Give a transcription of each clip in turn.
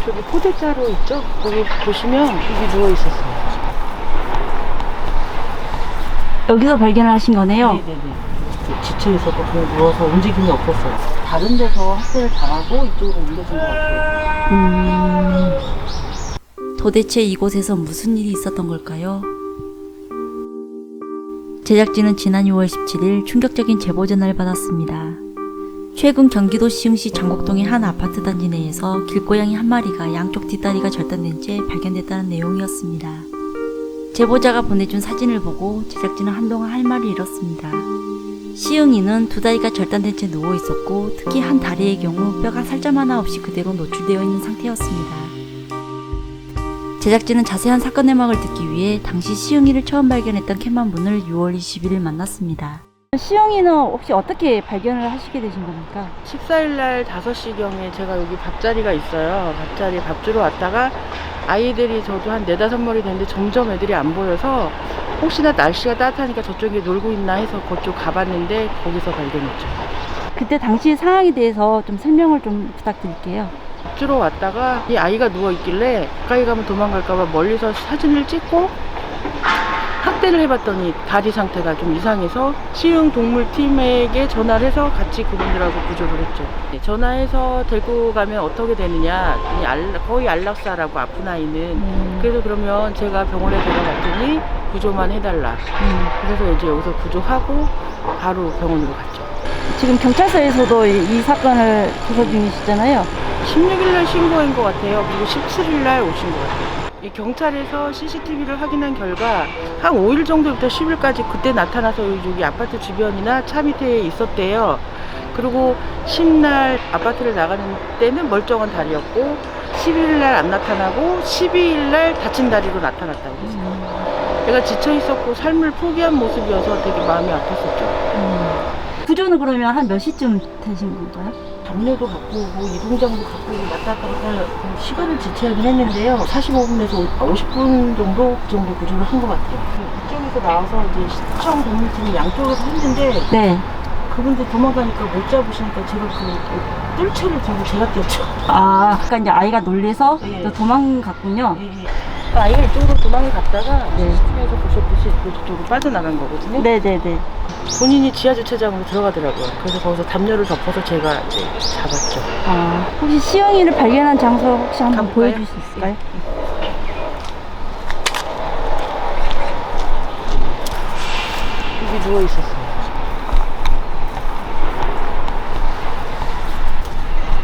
저기 포대자루 있죠? 거기 보시면 여기 누워 있었어요. 여기서 발견을 하신 거네요? 네네네. 지쳐있었고 그냥 누워서 움직임이 없었어요. 다른 데서 학대를 당하고 이쪽으로 옮겨진 것 같아요. 도대체 이곳에서 무슨 일이 있었던 걸까요? 제작진은 지난 6월 17일 충격적인 제보 전화를 받았습니다. 최근 경기도 시흥시 장곡동의 한 아파트 단지 내에서 길고양이 한 마리가 양쪽 뒷다리가 절단된 채 발견됐다는 내용이었습니다. 제보자가 보내준 사진을 보고 제작진은 한동안 할 말을 잃었습니다. 시흥이는 두 다리가 절단된 채 누워 있었고 특히 한 다리의 경우 뼈가 살점 하나 없이 그대로 노출되어 있는 상태였습니다. 제작진은 자세한 사건 내막을 듣기 위해 당시 시흥이를 처음 발견했던 캠만분을 6월 21일 만났습니다. 시흥이는 혹시 어떻게 발견을 하시게 되신 겁니까? 14일날 5시경에 제가 여기 밥자리가 있어요. 밥자리 밥 주러 왔다가 아이들이 저도 한 4, 5마리 됐는데 점점 애들이 안 보여서 혹시나 날씨가 따뜻하니까 저쪽에 놀고 있나 해서 그쪽 가봤는데 거기서 발견했죠. 그때 당시 상황에 대해서 좀 설명을 좀 부탁드릴게요. 밥 주러 왔다가 이 아이가 누워있길래 가까이 가면 도망갈까봐 멀리서 사진을 찍고 학대를 해봤더니 다리 상태가 좀 이상해서 시흥 동물팀에게 전화를 해서 같이 그분들하고 구조를 했죠. 전화해서 데리고 가면 어떻게 되느냐, 거의 안락사라고 아픈 아이는. 그래서 그러면 제가 병원에 데려갔더니 구조만 해달라. 그래서 이제 여기서 구조하고 바로 병원으로 갔죠. 지금 경찰서에서도 이 사건을 조사 중이시잖아요. 16일날 신고한 것 같아요. 그리고 17일날 오신 것 같아요. 이 경찰에서 CCTV를 확인한 결과 한 5일 정도부터 10일까지 그때 나타나서 여기 아파트 주변이나 차 밑에 있었대요. 그리고 10날 아파트를 나가는 때는 멀쩡한 다리였고 11일날 안 나타나고 12일날 다친 다리로 나타났다고 했어요. 얘가 지쳐 있었고 삶을 포기한 모습이어서 되게 마음이 아팠었죠. 구조는 그러면 한 몇 시쯤 되신 건가요? 담요도 갖고 오고 이동장도 갖고 오고 왔다 갔다 시간을 지체하긴 했는데요. 45분에서 50분 정도 그 정도 구조를 한 것 같아요. 이쪽에서 나와서 이제 시청 동물팀이 양쪽에서 했는데 네. 그분들 도망가니까 못 잡으시니까 제가 그 뜰채를 들고 제가 뛰었죠. 아, 그러니까 이제 아이가 놀래서 예. 또 도망갔군요. 예, 예. 그러니까 아이가 이쪽으로 도망을 갔다가 네. CCTV에서 보셨듯이 그쪽으로 빠져나간 거거든요. 네네네. 본인이 지하 주차장으로 들어가더라고요. 그래서 거기서 담요를 덮어서 제가 이제 잡았죠. 아, 혹시 시흥이를 발견한 장소 혹시 한번 가볼까요? 보여줄 수 있을까요? 여기 누워 있었어요.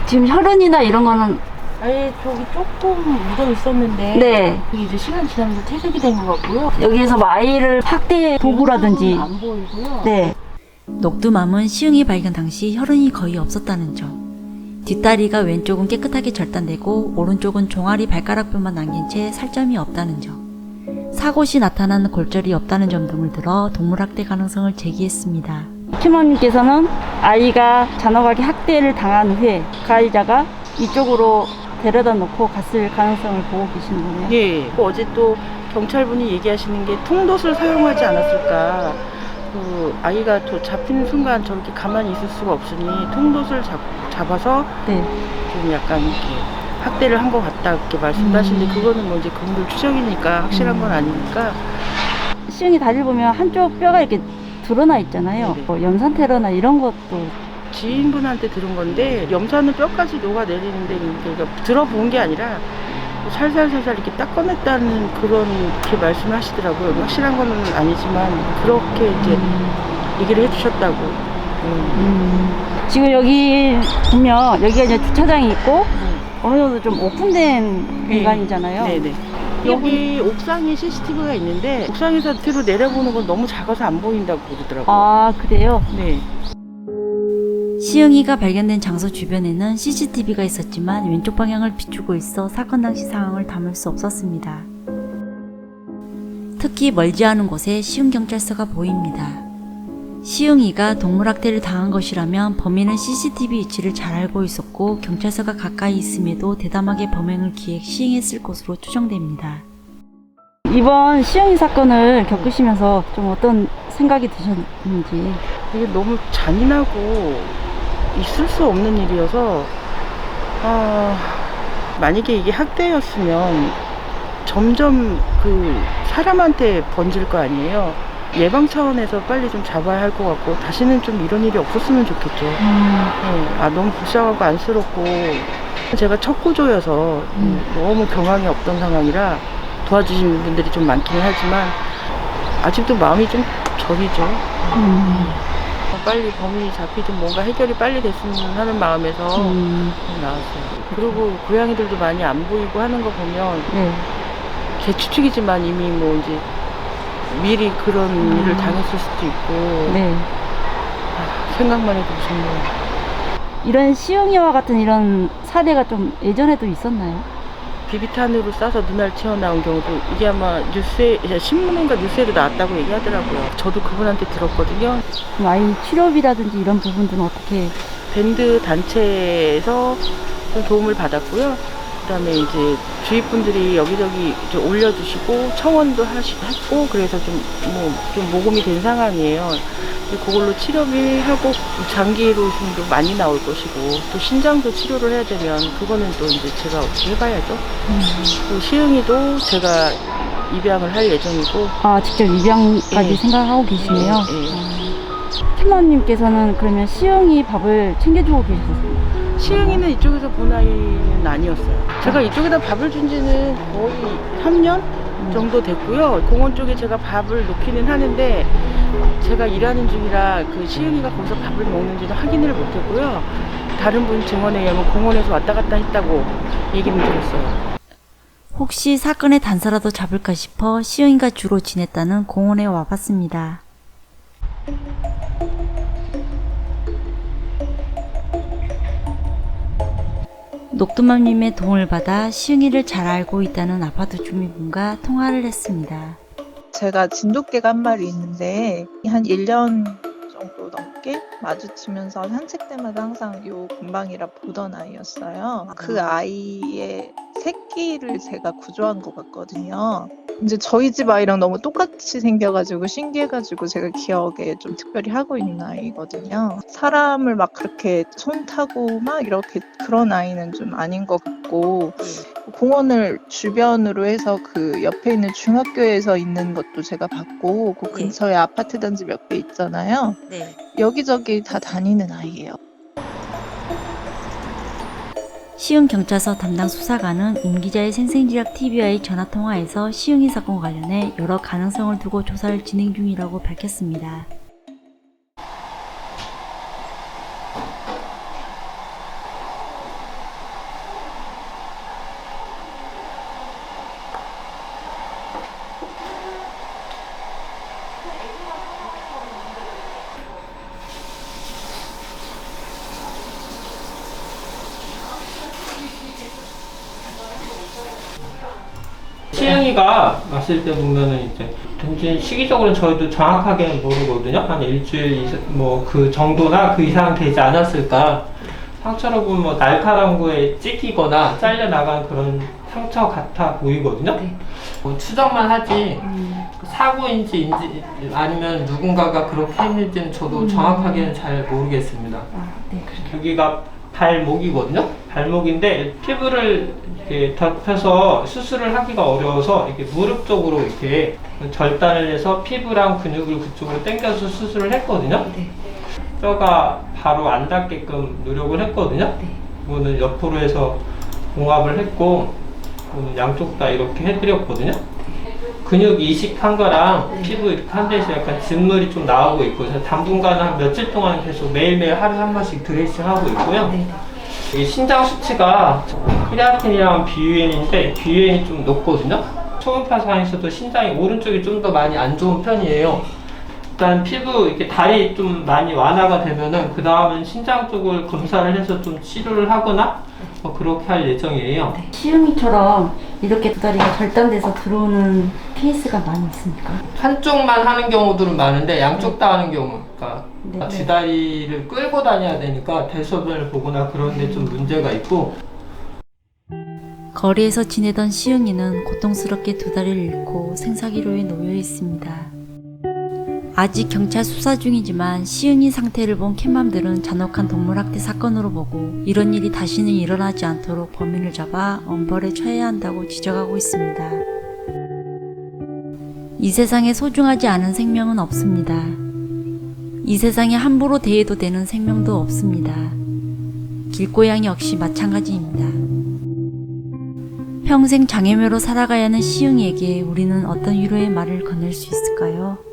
지금 혈흔이나 이런 거는 아예 저기 조금 묻어 있었는데 네. 그게 이제 시간 지나면서 퇴색이 된 것 같고요. 여기에서 뭐 아이를 학대 도구라든지 안 보이고요. 네. 녹두맘은 시흥이 발견 당시 혈흔이 거의 없었다는 점. 뒷다리가 왼쪽은 깨끗하게 절단되고 오른쪽은 종아리 발가락뼈만 남긴 채 살점이 없다는 점. 사고 시 나타나는 골절이 없다는 점 등을 들어 동물학대 가능성을 제기했습니다. 팀원님께서는 아이가 잔혹하게 학대를 당한 후에 가해자가 이쪽으로 데려다 놓고 갔을 가능성을 보고 계시는 거네요. 예. 어제 또 경찰분이 얘기하시는 게 통돛을 사용하지 않았을까. 그 아이가 잡히는 순간 저렇게 가만히 있을 수가 없으니 통돛을 잡아서 네. 좀 약간 이렇게 학대를 한 것 같다 이렇게 말씀도 하시는데 그거는 뭐 이제 그분들 추정이니까 확실한 건 아니니까. 시흥이 다리를 보면 한쪽 뼈가 이렇게 드러나 있잖아요. 네네. 뭐 염산 테러나 이런 것도 지인분한테 들은 건데 염산은 뼈까지 녹아내리는데 그러니까 들어본 게 아니라 살살살살 이렇게 딱 꺼냈다는 그렇게 말씀을 하시더라고요. 확실한 건 아니지만 그렇게 이제 얘기를 해주셨다고. 지금 여기 보면 여기가 이제 주차장이 있고 어느 정도 좀 오픈된 공간이잖아요. 네네. 여기 옥상에 CCTV가 있는데 옥상에서 뒤로 내려보는 건 너무 작아서 안 보인다고 그러더라고요. 아, 그래요? 네. 시흥이가 발견된 장소 주변에는 CCTV가 있었지만 왼쪽 방향을 비추고 있어 사건 당시 상황을 담을 수 없었습니다. 특히 멀지 않은 곳에 시흥경찰서가 보입니다. 시흥이가 동물학대를 당한 것이라면 범인은 CCTV 위치를 잘 알고 있었고 경찰서가 가까이 있음에도 대담하게 범행을 기획 시행했을 것으로 추정됩니다. 이번 시흥이 사건을 겪으시면서 좀 어떤 생각이 드셨는지. 이게 너무 잔인하고 있을 수 없는 일이어서 만약에 이게 학대였으면 점점 그 사람한테 번질 거 아니에요. 예방 차원에서 빨리 좀 잡아야 할 것 같고 다시는 좀 이런 일이 없었으면 좋겠죠. 너무 불쌍하고 안쓰럽고 제가 첫 구조여서 너무 경황이 없던 상황이라 도와주시는 분들이 좀 많기는 하지만 아직도 마음이 좀 저리죠. 빨리 범인이 잡히든 뭔가 해결이 빨리 됐으면 하는 마음에서 나왔어요. 그리고 고양이들도 많이 안 보이고 하는 거 보면 제 추측이지만 이미 뭐 이제 미리 그런 일을 당했을 수도 있고 생각만 해도 무섭네요. 이런 시흥이와 같은 이런 사례가 좀 예전에도 있었나요? 비비탄으로 쏴서 눈알 튀어나온 경우도 이게 아마 뉴스에 신문인가 뉴스에도 나왔다고 얘기하더라고요. 저도 그분한테 들었거든요. 그럼 아이 치료비라든지 이런 부분들은 어떻게? 밴드 단체에서 좀 도움을 받았고요. 그다음에 이제 주위 분들이 여기저기 좀 올려주시고 청원도 했고 그래서 좀 모금이 된 상황이에요. 그걸로 치료비하고 장기로도 많이 나올 것이고 또 신장도 치료를 해야 되면 그거는 또 이제 제가 어떻게 해봐야죠. 또 시흥이도 제가 입양을 할 예정이고. 아, 직접 입양까지 생각하고 계시네요. 팀원님께서는 그러면 시흥이 밥을 챙겨주고 계셨어요? 시흥이는 이쪽에서 본 아이는 아니었어요. 제가 이쪽에다 밥을 준 지는 거의 3년 정도 됐고요. 공원 쪽에 제가 밥을 놓기는 하는데 제가 일하는 중이라 그 시흥이가 거기서 밥을 먹는지는 확인을 못했고요. 다른 분 증언에 의하면 공원에서 왔다 갔다 했다고 얘기는 들었어요. 혹시 사건의 단서라도 잡을까 싶어 시흥이가 주로 지냈다는 공원에 와봤습니다. 녹두맘님의 도움을 받아 시흥이를 잘 알고 있다는 아파트 주민분과 통화를 했습니다. 제가 진돗개가 한 마리 있는데 한 1년 정도 넘게 마주치면서 산책 때마다 항상 요 근방이라 보던 아이였어요. 그 아이의 새끼를 제가 구조한 것 같거든요. 이제 저희 집 아이랑 너무 똑같이 생겨가지고 신기해가지고 제가 기억에 좀 특별히 하고 있는 아이거든요. 사람을 막 그렇게 손 타고 막 이렇게 그런 아이는 좀 아닌 것 같고 공원을 주변으로 해서 그 옆에 있는 중학교에서 있는 것도 제가 봤고 그 근처에 아파트 단지 몇 개 있잖아요. 여기저기 다 다니는 아이예요. 시흥경찰서 담당 수사관은 임 기자의 생생지락 TV와의 전화통화에서 시흥이 사건 관련해 여러 가능성을 두고 조사를 진행 중이라고 밝혔습니다. 시흥이가 왔을 때 보면은 이제 단지 시기적으로는 저희도 정확하게는 모르거든요. 한 일주일 뭐 그 정도나 그 이상 되지 않았을까. 상처로 보면 뭐 날카로운 거에 찍히거나 잘려 나간 그런 상처 같아 보이거든요. 뭐 추정만 하지 사고인지 아니면 누군가가 그렇게 했는지는 저도 정확하게는 잘 모르겠습니다. 여기가 발목이거든요. 발목인데 피부를 이렇게 덮여서 수술을 하기가 어려워서 이렇게 무릎 쪽으로 이렇게 절단을 해서 피부랑 근육을 그쪽으로 당겨서 수술을 했거든요. 뼈가 바로 안 닿게끔 노력을 했거든요. 이거는 옆으로 해서 봉합을 했고, 이거는 양쪽 다 이렇게 해드렸거든요. 근육 이식한 거랑 피부 이렇게 한 데서 약간 진물이 좀 나오고 있고, 그래서 당분간 한 며칠 동안 계속 매일매일 하루에 한 번씩 드레싱 하고 있고요. 이 신장 수치가 크레아틴이랑 비유엔인데 비유엔이 좀 높거든요. 초음파 상에서도 신장이 오른쪽이 좀 더 많이 안 좋은 편이에요. 일단 피부 이렇게 다리 좀 많이 완화가 되면은 그 다음은 신장 쪽을 검사를 해서 좀 치료를 하거나 뭐 그렇게 할 예정이에요. 시흥이처럼 이렇게 두 다리가 절단돼서 들어오는 케이스가 많이 있습니까? 한쪽만 하는 경우들은 많은데 양쪽 다 하는 경우, 그러니까 두 다리를 끌고 다녀야 되니까 대소변을 보거나 그런 데 좀 문제가 있고. 거리에서 지내던 시흥이는 고통스럽게 두 다리를 잃고 생사기로에 놓여 있습니다. 아직 경찰 수사 중이지만 시흥이 상태를 본 캣맘들은 잔혹한 동물학대 사건으로 보고 이런 일이 다시는 일어나지 않도록 범인을 잡아 엄벌에 처해야 한다고 지적하고 있습니다. 이 세상에 소중하지 않은 생명은 없습니다. 이 세상에 함부로 대해도 되는 생명도 없습니다. 길고양이 역시 마찬가지입니다. 평생 장애묘로 살아가야 하는 시흥이에게 우리는 어떤 위로의 말을 건넬 수 있을까요?